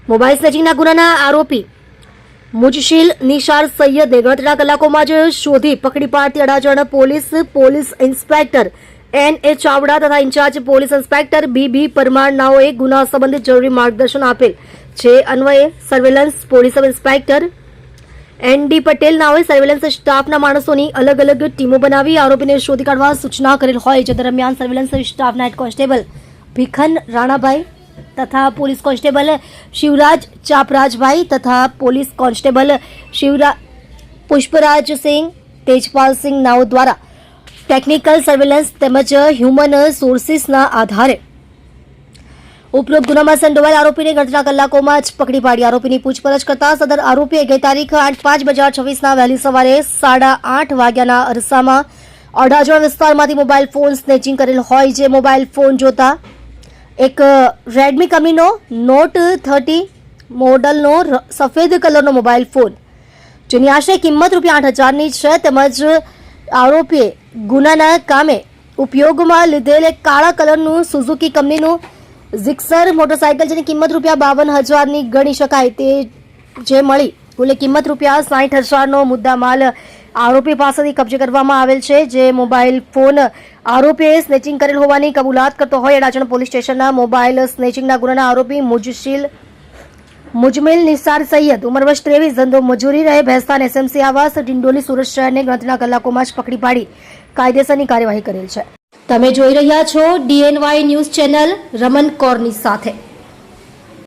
Mobile સ્નેચિંગના ગુનાના આરોપી મુજશીલ નિશાર સૈયદને ગણતરીના કલાકોમાં જ શોધી પકડી પાડતી Adajan police inspector N.A. Chavda તથા incharge police inspector B.B. Parmar નાઓએ ગુના સંબંધિત જરૂરી માર્ગદર્શન આપેલ છે. અન્વયે surveillance police sub inspector N.D. Patel નાઓએ સર્વેલન્સ સ્ટાફના માણસોની અલગ અલગ ટીમો બનાવી આરોપીને શોધી કાઢવા સૂચના કરેલ હોય. જે દરમિયાન સર્વેલન્સ સ્ટાફના હેડ કોન્સ્ટેબલ ભીખન રાણાભાઈ તથા પોલીસ કોન્સ્ટેબલ શિવરાજ ચાપરાજભાઈ તથા પોલીસ કોન્સ્ટેબલ પુષ્પરાજસિંહ તેજપાલસિંહ નાઓ દ્વારા ટેકનિકલ સર્વેલન્સ તેમજ હ્યુમન સોર્સિસના આધારે ઉપરોક્ત ગુનામાં સંડોવાયેલ આરોપીને ગણતરીના કલાકોમાં જ પકડી પાડી આરોપીની પૂછપરછ કરતા સદર આરોપીએ ગઈ તારીખ 8/5/2026ના વહેલી સવારે 8:30 વાગ્યાના અરસામાં અડાજણ વિસ્તારમાંથી મોબાઈલ ફોન સ્નેચિંગ કરેલ હોય. જે મોબાઈલ ફોન જોતા એક રેડમી કંપનીનો નોટ 30 મોડલનો સફેદ કલરનો મોબાઈલ ફોન જેની આશરે કિંમત ₹8,000ની છે. તેમજ આરોપીએ ગુનાના કામે ઉપયોગમાં લીધેલ એક કાળા કલરનું સુઝુકી કંપનીનું ઝિક્સર મોટરસાયકલ જેની કિંમત ₹52,000ની ગણી શકાય તે જે મળી કુલ કિંમત ₹60,000નો મુદ્દામાલ આરોપી પાસેથી કબજે કરવામાં આવેલ છે. જે મોબાઈલ ફોન આરોપીએ સ્નેચિંગ કરેલ હોવાની કબૂલાત કરતો હોય અડાજણ પોલીસ સ્ટેશનના મોબાઈલ સ્નેચિંગના ગુનાના આરોપી મુજમિલ નિસાર સૈયદ ઉંમર વર્ષ 23 ધંધો મજૂરી રહે ભેસ્તાન SMC આવાસ ડિંડોલી સુરત શહેરને ગણતરીના કલાકોમાં જ પકડી પાડી કાયદેસરની કાર્યવાહી કરેલ છે. તમે જોઈ રહ્યા છો DNY ન્યૂઝ ચેનલ રમન કૌરની સાથે.